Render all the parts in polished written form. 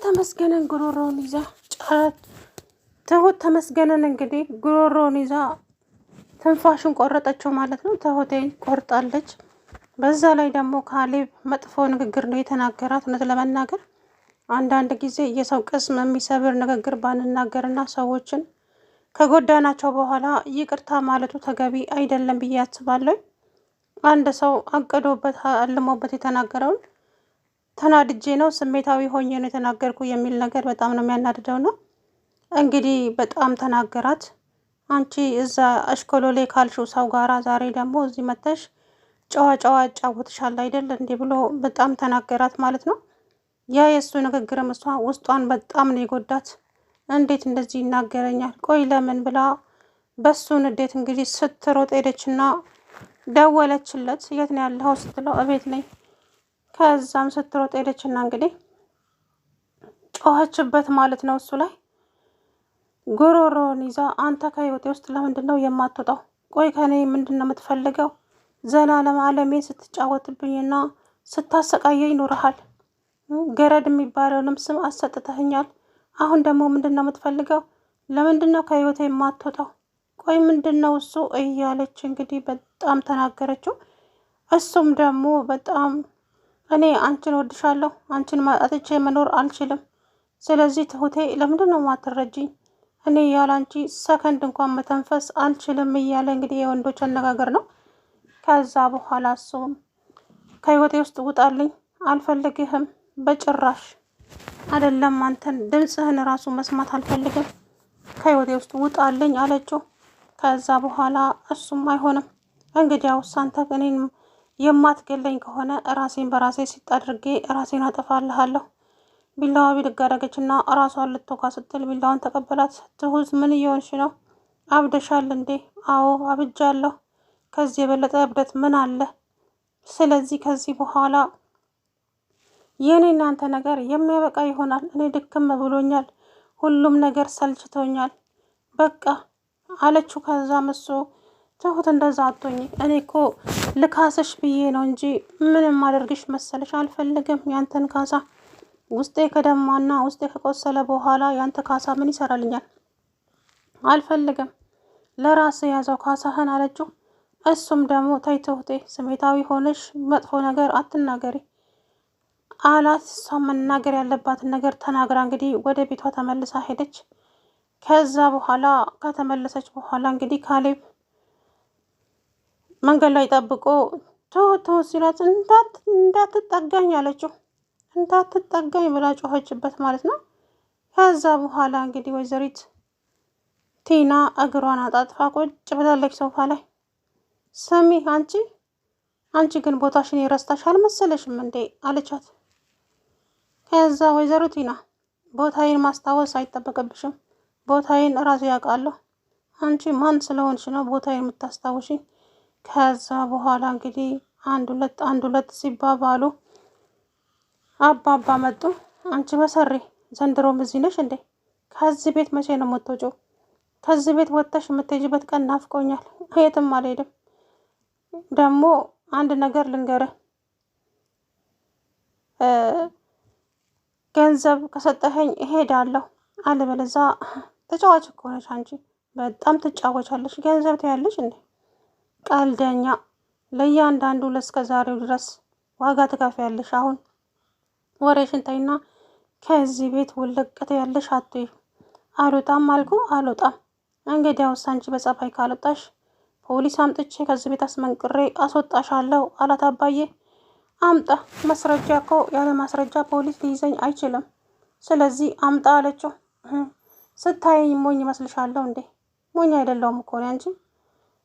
ተመስገነን ጉሮሮውን ይዛ ጫት ትሁት ተመስገነን እንግዲህ ጉሮሮውን ይዛ ትንፋሽን ቆረጠችው ማለት ነው። ትሁቴን ቆርጣለች። በዛ ላይ ደግሞ ካሌብ መጥፎ ንግግር ነው የተናገራት። እውነት ለመናገር አንዳንድ ጊዜ የሰው ቅስም የሚሰብር ንግግር ባንናገርና ሰዎችን ከጎዳናቸው በኋላ ይቅርታ ማለቱ ተገቢ አይደለም ብዬ አስባለሁ። አንድ ሰው አቅዶበት አልሞበት የተናገረውን ተናድጄ ነው ስሜታዊ ሆኜ ነው የተናገርኩ የሚል ነገር በጣም ነው የሚያናድደው ነው። እንግዲህ በጣም ተናገራት። አንቺ እዛ አሽኮሎሌ ካልሽው ሰው ጋራ ዛሬ ደግሞ እዚህ መተሽ ጨዋ ጨዋ ያጫውትሻል አይደል እንዲህ ብሎ በጣም ተናገራት ማለት ነው። ያ የእሱ ንግግርም እሷ ውስጧን በጣም ነው የጎዳት። እንዴት እንደዚህ ይናገረኛል? ቆይ ለምን ብላ በሱ ንዴት እንግዲህ ስትሮጥ ሄደችና ደወለችለት። የት ነው ያለኸው ስትለው እቤት ነኝ። ከዛም ስትሮጥ ሄደችና እንግዲህ ጮኸችበት ማለት ነው እሱ ላይ ጉሮሮውን ይዛ አንተ ከህይወቴ ውስጥ ለምንድን ነው የማትወጣው? ቆይ ከኔ ምንድን ነው የምትፈልገው? ዘላለም ዓለሜን ስትጫወትብኝና ስታሰቃየኝ ኑረሃል። ገረድ የሚባለውንም ስም አሰጥተኸኛል። አሁን ደግሞ ምንድን ነው የምትፈልገው? ለምንድን ነው ከህይወቴ የማትወጣው? ቆይ ምንድን ነው እሱ እያለች እንግዲህ በጣም ተናገረችው። እሱም ደግሞ በጣም እኔ አንቺን ወድሻለሁ፣ አንቺን ማጣትቼ መኖር አልችልም። ስለዚህ ትሁቴ ለምንድን ነው የማትረጂኝ? እኔ ያላንቺ ሰከንድ እንኳን መተንፈስ አልችልም እያለ እንግዲህ የወንዶች አነጋገር ነው። ከዛ በኋላ እሱም ከህይወቴ ውስጥ ውጣልኝ፣ አልፈልግህም በጭራሽ አይደለም አንተን ድምፅህን ራሱ መስማት አልፈልግም፣ ከህይወቴ ውስጥ ውጣልኝ አለችው። ከዛ በኋላ እሱም አይሆንም እንግዲያውስ አንተ እኔን የማትገለኝ ከሆነ ራሴን በራሴ ሲጥ አድርጌ ራሴን አጠፋልሃለሁ። ቢላዋ ቢድግ አደረገችና ራሷን ልትወጋ ስትል ቢላዋን ተቀበላት። ትሁት ምን እየሆንሽ ነው? አብደሻል እንዴ? አዎ አብጃለሁ። ከዚህ የበለጠ እብደት ምን አለ? ስለዚህ ከዚህ በኋላ የኔ እናንተ ነገር የሚያበቃ ይሆናል። እኔ ድክም ብሎኛል፣ ሁሉም ነገር ሰልችቶኛል፣ በቃ አለችው። ከዛም እሱ ትሁት እንደዛ አትሆኚ፣ እኔ እኮ ልካስሽ ብዬ ነው እንጂ ምንም አደርግሽ መሰለሽ? አልፈልግም ያንተን ካሳ። ውስጤ ከደማና ውስጤ ከቆሰለ በኋላ ያንተ ካሳ ምን ይሰራልኛል? አልፈልግም፣ ለራስ ያዘው ካሳህን አለችው። እሱም ደግሞ ተይ ትሁቴ፣ ስሜታዊ ሆነሽ መጥፎ ነገር አትናገሪ አላት። እሷ መናገር ያለባትን ነገር ተናግራ እንግዲህ ወደ ቤቷ ተመልሳ ሄደች። ከዛ በኋላ ከተመለሰች በኋላ እንግዲህ ካሌብ መንገድ ላይ ጠብቆ ትሁት ሲላት እንዳትጠጋኝ አለችው። እንዳትጠጋኝ ብላ ጮኸችበት ማለት ነው። ከዛ በኋላ እንግዲህ ወይዘሪት ቲና እግሯን አጣጥፋ ቁጭ ብላለች ሶፋ ላይ። ስሚ አንቺ ግን ቦታሽን የረሳሽ አልመሰለሽም እንዴ አለቻት። ከዛ ወይዘሮ ቲና ቦታዬን ማስታወስ አይጠበቅብሽም፣ ቦታዬን እራሱ ያውቃለሁ። አንቺ ማን ስለሆንሽ ነው ቦታዬን የምታስታውሽኝ? ከዛ በኋላ እንግዲህ አንድ ሁለት ሲባባሉ አባባ መጡ። አንቺ መሰሪ ዘንድሮም እዚህ ነሽ እንዴ? ከዚህ ቤት መቼ ነው የምትወጪው? ከዚህ ቤት ወጥተሽ የምትሄጂበት ቀን ናፍቆኛል። የትም አልሄድም። ደግሞ አንድ ነገር ልንገርህ፣ ገንዘብ ከሰጠኸኝ እሄዳለሁ፣ አለበለዛ ተጫዋች እኮ ነሽ አንቺ፣ በጣም ትጫወቻለሽ። ገንዘብ ትያለሽ እንዴ? ቀልደኛ፣ ለእያንዳንዱ ለእስከ ዛሬው ድረስ ዋጋ ትከፍያለሽ። አሁን ወሬሽን ተይና ከዚህ ቤት ውልቅት ያለሽ አትይ። አልወጣም አልኩ አልወጣም። እንግዲያውስ አንቺ በጸባይ ካልወጣሽ ፖሊስ አምጥቼ ከዚህ ቤት አስመንቅሬ አስወጣሻለሁ አላት አባዬ። አምጣ ማስረጃ፣ እኮ ያለ ማስረጃ ፖሊስ ሊይዘኝ አይችልም። ስለዚህ አምጣ አለችው። ስታየኝ ሞኝ ይመስልሻለሁ እንዴ? ሞኝ አይደለሁም እኮ ነው አንቺ።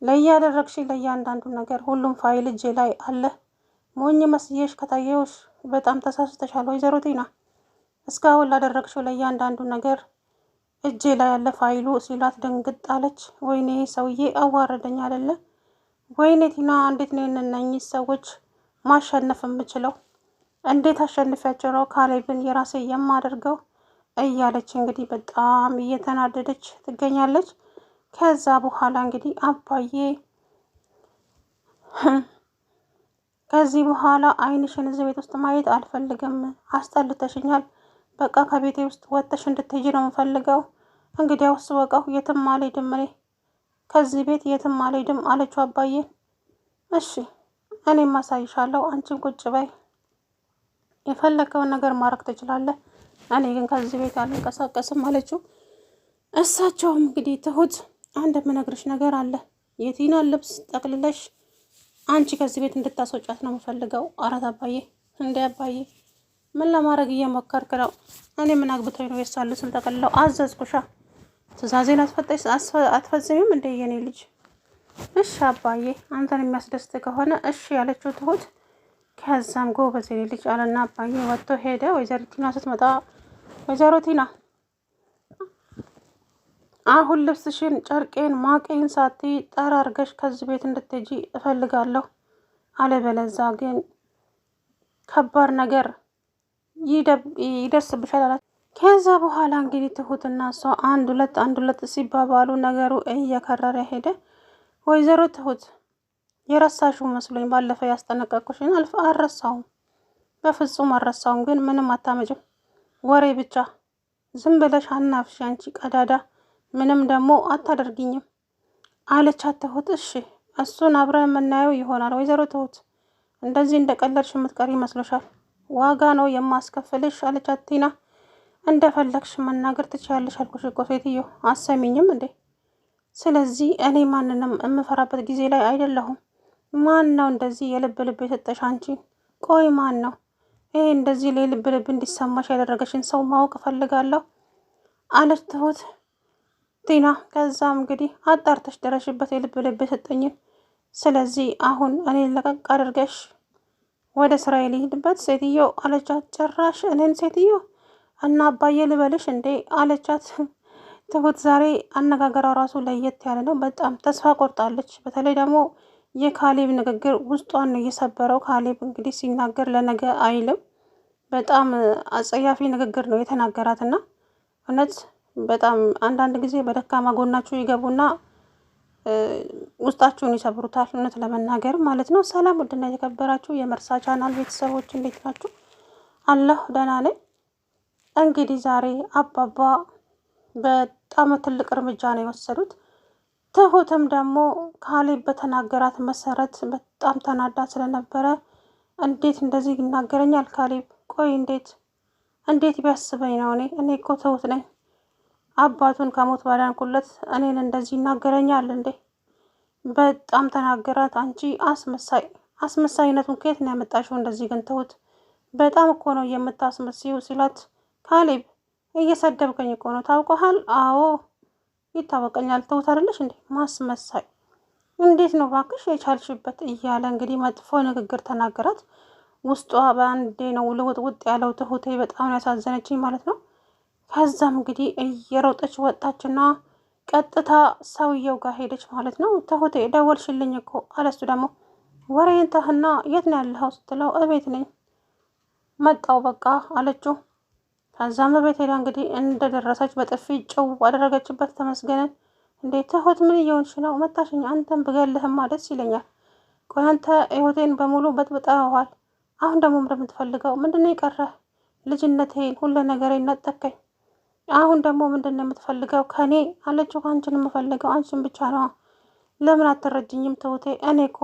ለያደረግሽ ለእያንዳንዱ ነገር ሁሉም ፋይል እጄ ላይ አለ። ሞኝ መስዬሽ ከታየውሽ በጣም ተሳስተሻል ወይዘሮ ቲና። እስካሁን ላደረግሽው ለእያንዳንዱ ነገር እጄ ላይ ያለ ፋይሉ ሲላት ደንግጥ አለች። ወይኔ ሰውዬ አዋረደኝ አይደለ? ወይኔ ቲና፣ እንዴት ነው እነኝህ ሰዎች ማሸነፍ የምችለው? እንዴት አሸንፊያቸው ነው ካሌብን የራሴ የማደርገው? እያለች እንግዲህ በጣም እየተናደደች ትገኛለች። ከዛ በኋላ እንግዲህ አባዬ ከዚህ በኋላ አይንሽን እዚህ ቤት ውስጥ ማየት አልፈልግም፣ አስጠልተሽኛል፣ በቃ ከቤቴ ውስጥ ወጥተሽ እንድትሄጂ ነው የምፈልገው። እንግዲያውስ በቃው የትም አልሄድም እኔ ከዚህ ቤት የትም አልሄድም አለችው አባዬን። እሺ እኔም አሳይሻለሁ፣ አንቺን ቁጭ በይ፣ የፈለገውን ነገር ማድረግ ትችላለህ፣ እኔ ግን ከዚህ ቤት አልንቀሳቀስም አለችው። እሳቸውም እንግዲህ ትሁት አንድ የምነግርሽ ነገር አለ፣ የቲናን ልብስ ጠቅልለሽ አንቺ ከዚህ ቤት እንድታስወጫት ነው የምፈልገው። አራት አባዬ እንደ አባዬ ምን ለማድረግ እየሞከርክ ነው? እኔ ምን አግብቶኝ ነው የሷን ልብስ ልጠቀልለው? አዘዝኩሻ። ትእዛዜን አትፈጽሚም እንደ የኔ ልጅ? እሺ አባዬ አንተን የሚያስደስት ከሆነ እሺ ያለችው ትሁት ከዛም ጎበዝ የኔ ልጅ አለና አባዬ ወጥቶ ሄደ። ወይዘሮ ቲና ስትመጣ ወይዘሮ ቲና አሁን ልብስሽን፣ ጨርቄን፣ ማቄን ሳትይ ጠራርገሽ ከዚህ ቤት እንድትሄጂ እፈልጋለሁ፣ አለበለዛ ግን ከባድ ነገር ይደርስብሻል አላት። ከዛ በኋላ እንግዲህ ትሁትና እሷ አንድ ሁለት ሲባባሉ ነገሩ እየከረረ ሄደ። ወይዘሮ ትሁት የረሳሽው መስሎኝ ባለፈው ያስጠነቀቅኩሽን አልረሳውም፣ በፍጹም አልረሳውም። ግን ምንም አታመጭም፣ ወሬ ብቻ ዝም ብለሽ አናፍሽ አንቺ ቀዳዳ፣ ምንም ደግሞ አታደርጊኝም አለቻት ትሁት። እሺ እሱን አብረን የምናየው ይሆናል። ወይዘሮ ትሁት እንደዚህ እንደቀለድሽ የምትቀሪ ይመስሎሻል? ዋጋ ነው የማስከፍልሽ አለቻት ቲና። እንደፈለግሽ መናገር ትችያለሽ አልኩሽ እኮ ሴትዮ፣ አሰሚኝም እንዴ? ስለዚህ እኔ ማንንም የምፈራበት ጊዜ ላይ አይደለሁም። ማን ነው እንደዚህ የልብ ልብ የሰጠሽ አንቺን? ቆይ ማን ነው ይሄ እንደዚህ የልብ ልብ እንዲሰማሽ ያደረገሽን ሰው ማወቅ እፈልጋለሁ አለች ትሁት ቲና። ከዛም እንግዲህ አጣርተሽ ደረሽበት የልብ ልብ የሰጠኝን። ስለዚህ አሁን እኔ ለቀቅ አድርገሽ ወደ ስራዬ ልሂድበት ሴትዮ አለቻት። ጭራሽ እኔን ሴትዮ እና አባዬ ልበልሽ እንዴ አለቻት ትሁት። ዛሬ አነጋገሯ ራሱ ለየት ያለ ነው። በጣም ተስፋ ቆርጣለች። በተለይ ደግሞ የካሌብ ንግግር ውስጧን ነው እየሰበረው። ካሌብ እንግዲህ ሲናገር ለነገ አይልም። በጣም አጸያፊ ንግግር ነው የተናገራትና እውነት በጣም አንዳንድ ጊዜ በደካማ ጎናችሁ ይገቡና ውስጣችሁን ይሰብሩታል። እውነት ለመናገር ማለት ነው። ሰላም ውድና የተከበራችሁ የመርሳ ቻናል ቤተሰቦች እንዴት ናችሁ? አለሁ ደህና ነኝ። እንግዲህ ዛሬ አባባ በጣም ትልቅ እርምጃ ነው የወሰዱት። ትሁትም ደግሞ ካሌብ በተናገራት መሰረት በጣም ተናዳ ስለነበረ እንዴት እንደዚህ ይናገረኛል ካሌብ? ቆይ እንዴት ቢያስበኝ ነው? እኔ እኮ ትሁት ነኝ። አባቱን ከሞት ባዳንኩለት እኔን እንደዚህ ይናገረኛል እንዴ? በጣም ተናገራት። አንቺ አስመሳይነቱን ከየት ነው ያመጣሽው? እንደዚህ ግን ትሁት በጣም እኮ ነው የምታስመስዩ ሲላት፣ ካሌብ እየሰደብከኝ እኮ ነው ታውቀሃል? አዎ ይታወቀኛል። ትሁት አይደለሽ እንዴ ማስመሳይ? እንዴት ነው ባክሽ የቻልሽበት? እያለ እንግዲህ መጥፎ ንግግር ተናገራት። ውስጧ በአንዴ ነው ልውጥ ያለው። ትሁቴ በጣም ያሳዘነችኝ ማለት ነው። ከዛም እንግዲህ እየሮጠች ወጣችና ቀጥታ ሰውየው ጋር ሄደች ማለት ነው። ትሁቴ ደወልሽልኝ እኮ አለሱ። ደግሞ ወሬን ተህና የት ነው ያለኸው ስትለው እቤት ነኝ መጣው በቃ አለችው። ከዛም በቤት ሄዳ እንግዲህ እንደደረሰች በጥፊ ጭው አደረገችበት። ተመስገንን እንዴ ትሁት ምን እየሆንሽ ነው? መታሽኝ። አንተን ብገልህማ ደስ ይለኛል። ቆይ አንተ ህይወቴን በሙሉ በጥብጠኸዋል። አሁን ደግሞ እንደምትፈልገው ምንድነው የቀረህ? ልጅነቴን ሁሉ ነገሬን ነጠቀኝ። አሁን ደግሞ ምንድነው የምትፈልገው ከኔ አለችው። አንቺን የምፈልገው አንቺን ብቻ ነው። ለምን አትረጅኝም ትሁቴ? እኔ እኮ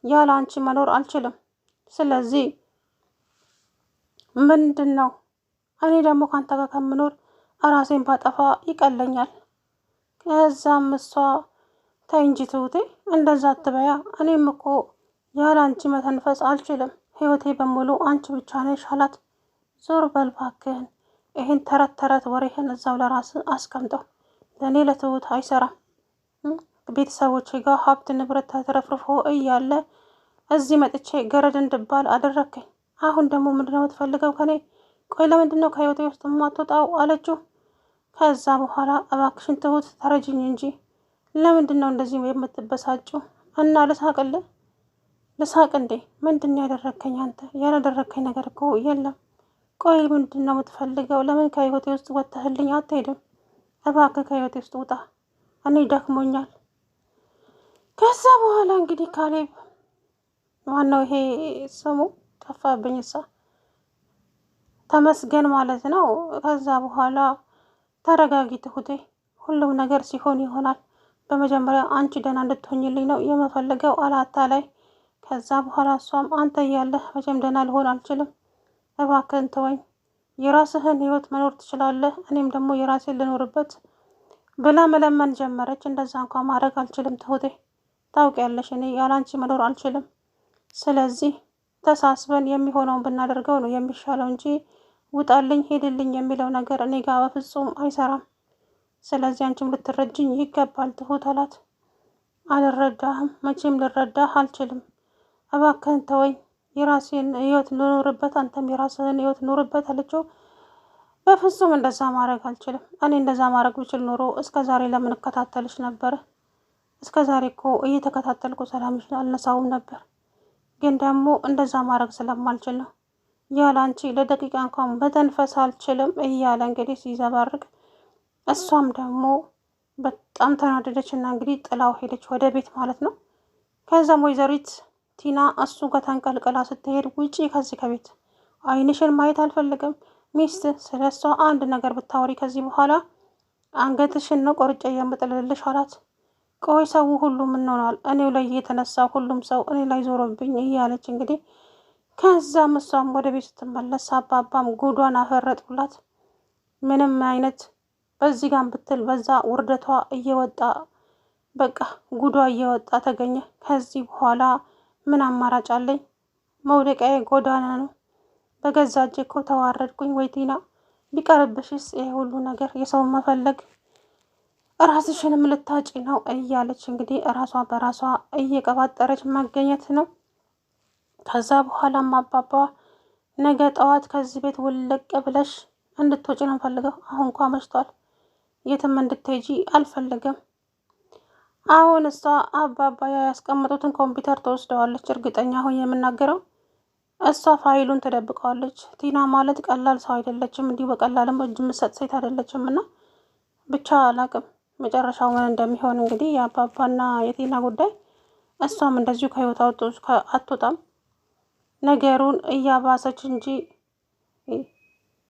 ያለ አንቺ መኖር አልችልም። ስለዚህ ምንድን ነው እኔ ደግሞ ካንተ ጋር ከምኖር ራሴን ባጠፋ ይቀለኛል። ከዛም እሷ ተይ እንጂ ትሁቴ እንደዛ አትበያ። እኔም እኮ ያለ አንቺ መተንፈስ አልችልም። ህይወቴ በሙሉ አንቺ ብቻ ነሽ አላት። ዞር በል እባክህን፣ ይሄን ተረት ወሬህን እዛው ለራስ አስቀምጠው። ለእኔ ለትሁት አይሰራም። ቤተሰቦቼ ጋር ሀብት ንብረት ተትረፍርፎ እያለ እዚህ መጥቼ ገረድ እንድባል አደረከኝ። አሁን ደግሞ ምንድነው የምትፈልገው ከኔ? ቆይ ለምንድን ነው ከህይወቴ ውስጥ የማትወጣው አለችው። ከዛ በኋላ እባክሽን ትሁት ተረጅኝ እንጂ ለምንድን ነው እንደዚህ የምትበሳጭው? እና ልሳቅ እንዴ? ምንድን ነው ያደረከኝ አንተ? ያላደረከኝ ነገር እኮ የለም። ቆይ ምንድን ነው የምትፈልገው? ለምን ከህይወቴ ውስጥ ወጥተህልኝ አትሄድም? እባክህ ከህይወቴ ውስጥ ውጣ፣ እኔ ደክሞኛል። ከዛ በኋላ እንግዲህ ካሌብ ዋናው ይሄ ስሙ ጠፋብኝ። ተመስገን ማለት ነው። ከዛ በኋላ ተረጋጊ ትሁቴ፣ ሁሉም ነገር ሲሆን ይሆናል። በመጀመሪያ አንቺ ደህና እንድትሆኝልኝ ነው የምፈልገው አላታ ላይ። ከዛ በኋላ እሷም አንተ እያለህ መቼም ደህና ልሆን አልችልም፣ እባክህን ተወኝ፣ የራስህን ህይወት መኖር ትችላለህ፣ እኔም ደግሞ የራሴን ልኖርበት ብላ መለመን ጀመረች። እንደዛ እንኳን ማድረግ አልችልም ትሁቴ፣ ታውቂያለሽ እኔ ያላንቺ መኖር አልችልም። ስለዚህ ተሳስበን የሚሆነውን ብናደርገው ነው የሚሻለው እንጂ ውጣልኝ ሄድልኝ የሚለው ነገር እኔ ጋር በፍጹም አይሰራም። ስለዚህ አንቺም ልትረጅኝ ይገባል ትሁት አላት። አልረዳህም፣ መቼም ልረዳህ አልችልም፣ እባክህን ተወኝ፣ የራሴን ህይወት ልኖርበት፣ አንተም የራስህን ህይወት ኑርበት አለችው። በፍጹም እንደዛ ማድረግ አልችልም። እኔ እንደዛ ማድረግ ብችል ኖሮ እስከ ዛሬ ለምን እከታተልሽ ነበር? እስከ ዛሬ እኮ እየተከታተልኩ ሰላምሽን አልነሳውም ነበር። ግን ደግሞ እንደዛ ማድረግ ስለማልችል ነው። ያለ አንቺ ለደቂቃ እንኳን መተንፈስ አልችልም እያለ እንግዲህ ሲዘባርቅ፣ እሷም ደግሞ በጣም ተናደደች እና እንግዲህ ጥላው ሄደች ወደ ቤት ማለት ነው። ከዛም ወይዘሪት ቲና እሱ ጋር ተንቀልቅላ ስትሄድ ውጪ ከዚህ ከቤት አይንሽን ማየት አልፈልግም። ሚስት ስለ እሷ አንድ ነገር ብታወሪ ከዚህ በኋላ አንገትሽን ነው ቆርጬ የምጥልልሽ አላት። ቆይ ሰው ሁሉ ምን ሆኗል? እኔው ላይ የተነሳ ሁሉም ሰው እኔ ላይ ዞሮብኝ እያለች እንግዲህ ከዛም እሷም ወደ ቤት ስትመለስ አባባም ጉዷን አፈረጡላት። ምንም አይነት በዚህ ጋር ብትል በዛ ውርደቷ እየወጣ በቃ ጉዷ እየወጣ ተገኘ። ከዚህ በኋላ ምን አማራጭ አለኝ? መውደቂያዬ ጎዳና ነው። በገዛ እጄ እኮ ተዋረድኩኝ። ወይ ቲና ቢቀርብሽስ ይሄ ሁሉ ነገር የሰውን መፈለግ ራስሽንም ልታጪ ነው እያለች እንግዲህ ራሷ በራሷ እየቀባጠረች መገኘት ነው። ከዛ በኋላም አባባ ነገ ጠዋት ከዚህ ቤት ውልቅ ብለሽ እንድትወጪ ነው ፈልገው። አሁን እንኳ መሽቷል፣ የትም እንድትሄጂ አልፈልግም። አሁን እሷ አባባ ያስቀመጡትን ኮምፒውተር ትወስደዋለች። እርግጠኛ ሆኜ የምናገረው እሷ ፋይሉን ትደብቀዋለች። ቲና ማለት ቀላል ሰው አይደለችም፣ እንዲሁ በቀላልም እጅ የምትሰጥ ሴት አይደለችም። እና ብቻ አላቅም መጨረሻው ምን እንደሚሆን እንግዲህ የአባባና የቲና ጉዳይ። እሷም እንደዚሁ ከህይወት አትወጣም፣ ነገሩን እያባሰች እንጂ